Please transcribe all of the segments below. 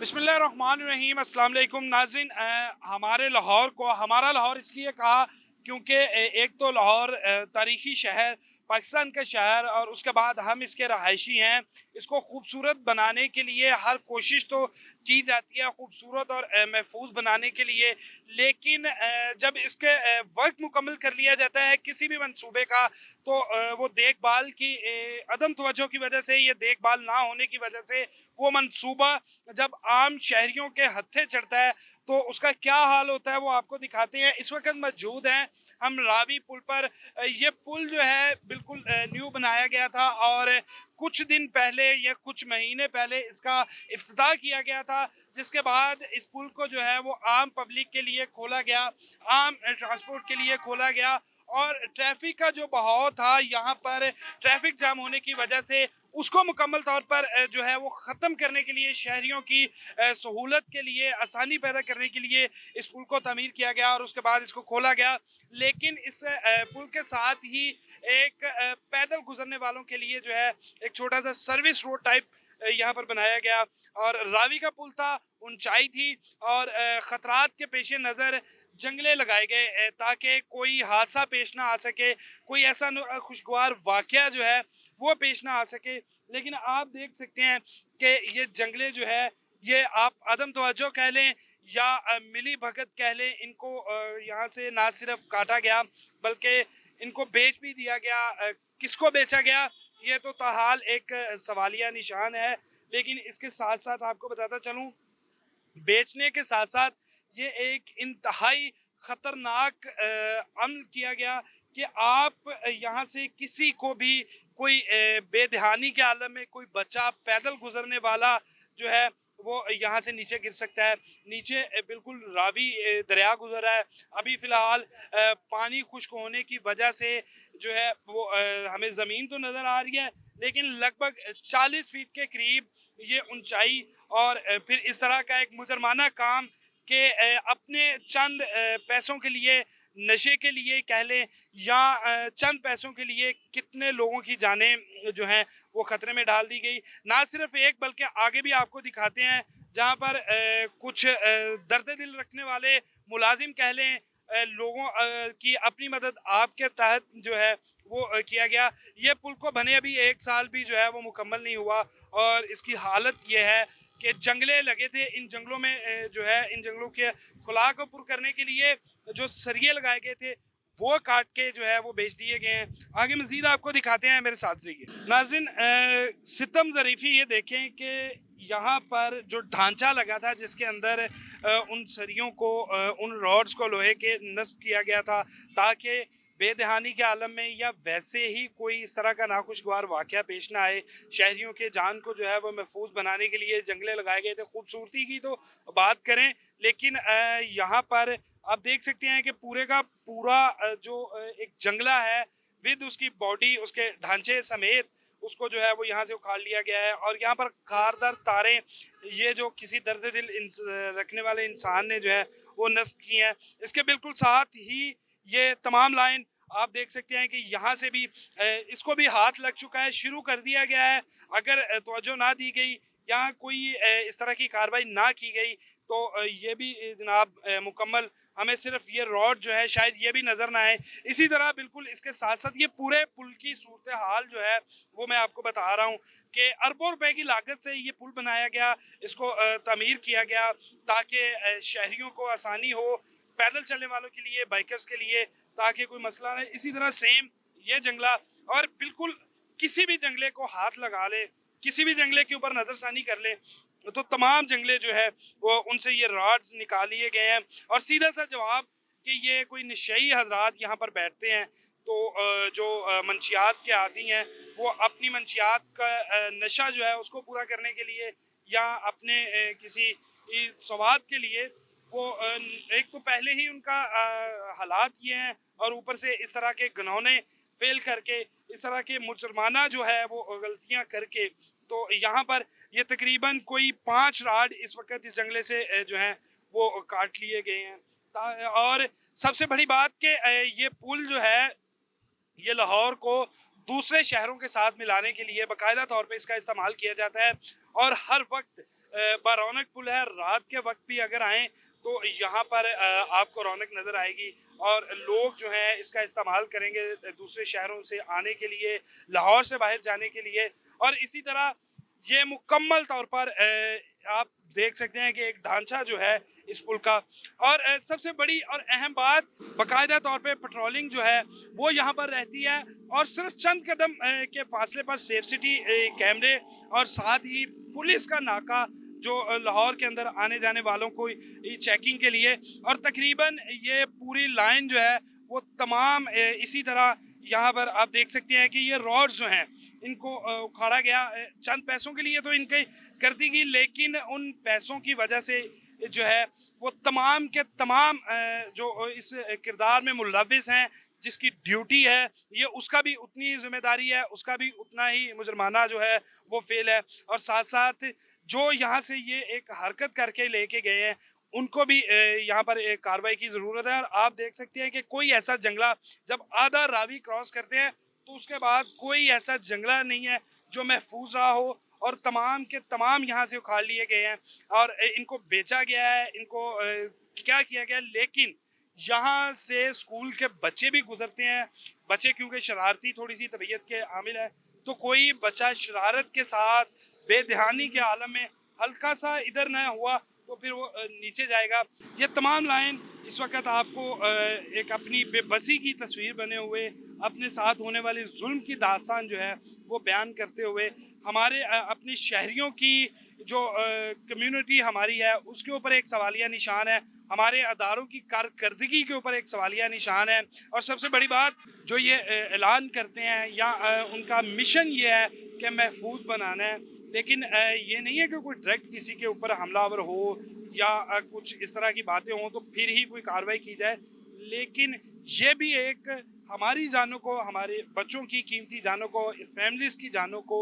बिस्मिल्लाहिर्रहमानिर्रहीम अस्सलाम वालेकुम नाज़रीन। हमारा लाहौर इसलिए कहा क्योंकि एक तो लाहौर तारीख़ी शहर, पाकिस्तान का शहर, और उसके बाद हम इसके रहायशी हैं। इसको खूबसूरत बनाने के लिए हर कोशिश तो की जाती है, खूबसूरत और महफूज बनाने के लिए, लेकिन जब इसके वर्क मुकम्मल कर लिया जाता है किसी भी मंसूबे का, तो वो देखभाल की अदम तवज्जो की वजह से, ये देखभाल ना होने की वजह से वो मंसूबा जब आम शहरियों के हत्थे चढ़ता है तो उसका क्या हाल होता है वो आपको दिखाते हैं। इस वक्त मौजूद हैं हम रावी पुल पर। ये पुल जो है बिल्कुल न्यू बनाया गया था और कुछ दिन पहले या कुछ महीने पहले इसका इफ्तिताह किया गया था, जिसके बाद इस पुल को जो है वो आम पब्लिक के लिए खोला गया, आम ट्रांसपोर्ट के लिए खोला गया। और ट्रैफिक का जो बहाव था यहाँ पर, ट्रैफिक जाम होने की वजह से उसको मुकम्मल तौर पर जो है वो ख़त्म करने के लिए, शहरियों की सहूलत के लिए, आसानी पैदा करने के लिए इस पुल को तमीर किया गया और उसके बाद इसको खोला गया। लेकिन इस पुल के साथ ही एक पैदल गुजरने वालों के लिए जो है एक छोटा सा सर्विस रोड टाइप यहाँ पर बनाया गया। और रावी का पुल था, ऊंचाई थी और ख़तरात के पेश नज़र जंगले लगाए गए ताकि कोई हादसा पेश ना आ सके, कोई ऐसा खुशगवार वाक़या जो है वो पेश ना आ सके। लेकिन आप देख सकते हैं कि ये जंगले जो है, ये आप अदम तवज्जो कह लें या मिली भगत कह लें, इनको यहाँ से ना सिर्फ काटा गया बल्कि इनको बेच भी दिया गया। किसको बेचा गया ये तो ताहाल एक सवालिया निशान है। लेकिन इसके साथ साथ आपको बताता चलूँ, बेचने के साथ साथ ये एक इंतहाई ख़तरनाक अमल किया गया कि आप यहाँ से किसी को भी कोई बेदहानी के आलम में कोई बच्चा पैदल गुजरने वाला जो है वो यहाँ से नीचे गिर सकता है। नीचे बिल्कुल रावी दरिया गुजर रहा है। अभी फ़िलहाल पानी खुश्क होने की वजह से जो है वो हमें ज़मीन तो नज़र आ रही है, लेकिन लगभग 40 फीट के करीब ये ऊंचाई। और फिर इस तरह का एक मुजरमाना काम कि अपने चंद पैसों के लिए, नशे के लिए कह लें या चंद पैसों के लिए कितने लोगों की जानें जो हैं वो ख़तरे में डाल दी गई। ना सिर्फ एक बल्कि आगे भी आपको दिखाते हैं जहाँ पर कुछ दर्द दिल रखने वाले मुलाजिम कह लें, लोगों की अपनी मदद आपके तहत जो है वो किया गया। ये पुल को बने अभी 1 साल भी जो है वो मुकम्मल नहीं हुआ और इसकी हालत ये है कि जंगले लगे थे। इन जंगलों में जो है इन जंगलों के खुला को पुर करने के लिए जो सरिये लगाए गए थे वो काट के जो है वो बेच दिए गए हैं। आगे मजीद आपको दिखाते हैं, मेरे साथ रहिए। नाज़रीन, सितम ज़रीफ़ी ये देखें कि यहाँ पर जो ढांचा लगा था जिसके अंदर उन सरियों को, उन रॉड्स को लोहे के नस्ब किया गया था ताकि बेदहानी के आलम में या वैसे ही कोई इस तरह का नाखुशगवार वाक़या पेश ना आए। शहरियों के जान को जो है वो महफूज बनाने के लिए जंगले लगाए गए थे। खूबसूरती की तो बात करें, लेकिन यहाँ पर आप देख सकते हैं कि पूरे का पूरा जो एक जंगला है विद उसकी बॉडी, उसके ढांचे समेत, उसको जो है वो यहाँ से उखाड़ लिया गया है। और यहाँ पर खारदार तारें, ये जो किसी दर्द दिल रखने वाले इंसान ने जो है वो नस्ब की हैं। इसके बिल्कुल साथ ही ये तमाम लाइन आप देख सकते हैं कि यहाँ से भी इसको भी हाथ लग चुका है, शुरू कर दिया गया है। अगर तवज्जो ना दी गई, यहाँ कोई इस तरह की कार्रवाई ना की गई तो ये भी जनाब मुकम्मल हमें सिर्फ ये रॉड जो है शायद ये भी नज़र ना आए। इसी तरह बिल्कुल इसके साथ साथ ये पूरे पुल की सूरत हाल जो है वो मैं आपको बता रहा हूँ कि अरबों रुपए की लागत से ये पुल बनाया गया, इसको तमीर किया गया ताकि शहरियों को आसानी हो, पैदल चलने वालों के लिए, बाइकर्स के लिए, ताकि कोई मसला नहीं। इसी तरह सेम ये जंगला, और बिल्कुल किसी भी जंगले को हाथ लगा ले, किसी भी जंगले के ऊपर नज़रसानी कर ले तो तमाम जंगले जो है वो उनसे ये रॉड्स निकाल लिए गए हैं। और सीधा सा जवाब कि ये कोई नशई हजरात यहाँ पर बैठते हैं तो जो मंशियात के आदी हैं वो अपनी मंशियात का नशा जो है उसको पूरा करने के लिए या अपने किसी स्वाद के लिए वो एक तो पहले ही उनका हालात ये हैं और ऊपर से इस तरह के घिनौने फेल करके, इस तरह के मुसलमाना जो है वो गलतियां करके, तो यहाँ पर ये तकरीबन कोई 5 राड इस वक्त इस जंगले से जो हैं वो काट लिए गए हैं। और सबसे बड़ी बात कि ये पुल जो है ये लाहौर को दूसरे शहरों के साथ मिलाने के लिए बाकायदा तौर पे इसका इस्तेमाल किया जाता है। और हर वक्त बारौनक पुल है, रात के वक्त भी अगर आएँ तो यहाँ पर आपको रौनक नज़र आएगी और लोग जो हैं इसका इस्तेमाल करेंगे दूसरे शहरों से आने के लिए, लाहौर से बाहर जाने के लिए। और इसी तरह ये मुकम्मल तौर पर आप देख सकते हैं कि एक ढांचा जो है इस पुल का। और सबसे बड़ी और अहम बात, बाकायदा तौर पे पेट्रोलिंग जो है वो यहाँ पर रहती है और सिर्फ चंद कदम के फासले पर सेफ सिटी कैमरे और साथ ही पुलिस का नाका जो लाहौर के अंदर आने जाने वालों को चेकिंग के लिए। और तकरीबन ये पूरी लाइन जो है वो तमाम इसी तरह यहाँ पर आप देख सकते हैं कि ये रोड्स जो हैं इनको उखाड़ा गया चंद पैसों के लिए तो इनके कर दी गई, लेकिन उन पैसों की वजह से जो है वो तमाम के तमाम जो इस किरदार में मुलविस हैं, जिसकी ड्यूटी है ये उसका भी उतनी ही जिम्मेदारी है, उसका भी उतना ही मुजरमाना जो है वो फेल है। और साथ साथ जो यहाँ से ये एक हरकत करके लेके गए हैं उनको भी यहाँ पर एक कार्रवाई की ज़रूरत है। और आप देख सकते हैं कि कोई ऐसा जंगला, जब आधा रावी क्रॉस करते हैं तो उसके बाद कोई ऐसा जंगला नहीं है जो महफूज रहा हो, और तमाम के तमाम यहाँ से उखाड़ लिए गए हैं और इनको बेचा गया है, इनको क्या किया गया। लेकिन यहाँ से स्कूल के बच्चे भी गुजरते हैं, बच्चे क्योंकि शरारती थोड़ी सी तबीयत के हामिल है, तो कोई बच्चा शरारत के साथ बेध्यानी के आलम में हल्का सा इधर न हुआ तो फिर वो नीचे जाएगा। ये तमाम लाइन इस वक्त आपको एक अपनी बेबसी की तस्वीर बने हुए अपने साथ होने वाले जुल्म की दास्तान जो है वो बयान करते हुए हमारे अपने शहरियों की जो कम्युनिटी हमारी है उसके ऊपर एक सवालिया निशान है, हमारे अदारों की कारकर्दगी के ऊपर एक सवालिया निशान है। और सबसे बड़ी बात जो ये ऐलान करते हैं या उनका मिशन ये है कि महफूज बनाना है, लेकिन ये नहीं है कि कोई डायरेक्ट किसी के ऊपर हमलावर हो या कुछ इस तरह की बातें हों तो फिर ही कोई कार्रवाई की जाए। लेकिन ये भी एक हमारी जानों को, हमारे बच्चों की कीमती जानों को, फैमिलीज़ की जानों को,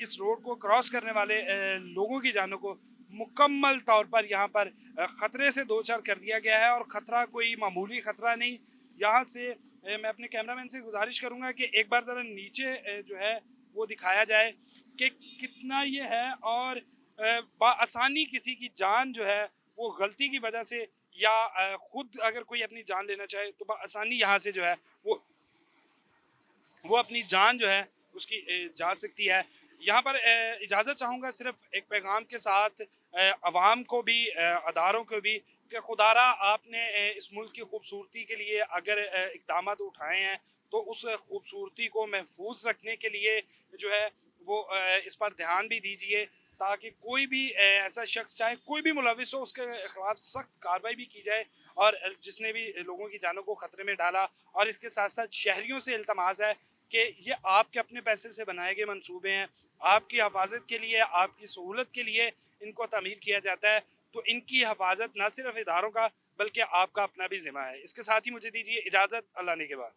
इस रोड को क्रॉस करने वाले लोगों की जानों को मुकम्मल तौर पर यहाँ पर ख़तरे से दो चार कर दिया गया है। और ख़तरा कोई मामूली ख़तरा नहीं। यहाँ से मैं अपने कैमरामैन से गुजारिश करूँगा कि एक बार ज़रा नीचे जो है वो दिखाया जाए कि कितना ये है। और आसानी किसी की जान जो है वो गलती की वजह से या खुद अगर कोई अपनी जान लेना चाहे तो आसानी यहाँ से जो है वो अपनी जान जो है उसकी जा सकती है। यहाँ पर इजाज़त चाहूँगा सिर्फ एक पैगाम के साथ अवाम को भी, अदारों को भी, कि खुदारा आपने इस मुल्क की खूबसूरती के लिए अगर इक़दाम उठाए हैं तो उस खूबसूरती को महफूज रखने के लिए जो है वो इस पर ध्यान भी दीजिए, ताकि कोई भी ऐसा शख्स, चाहे कोई भी मुलविस हो, उसके खिलाफ सख्त कार्रवाई भी की जाए और जिसने भी लोगों की जानों को ख़तरे में डाला। और इसके साथ साथ शहरियों से इल्तमास है कि ये आपके अपने पैसे से बनाए गए मंसूबे हैं, आपकी हिफाजत के लिए, आपकी सहूलत के लिए इनको तामीर किया जाता है, तो इनकी हिफाजत न सिर्फ इदारों का बल्कि आपका अपना भी ज़िम्मा है। इसके साथ ही मुझे दीजिए इजाज़त, अल्लाह ने के बाद।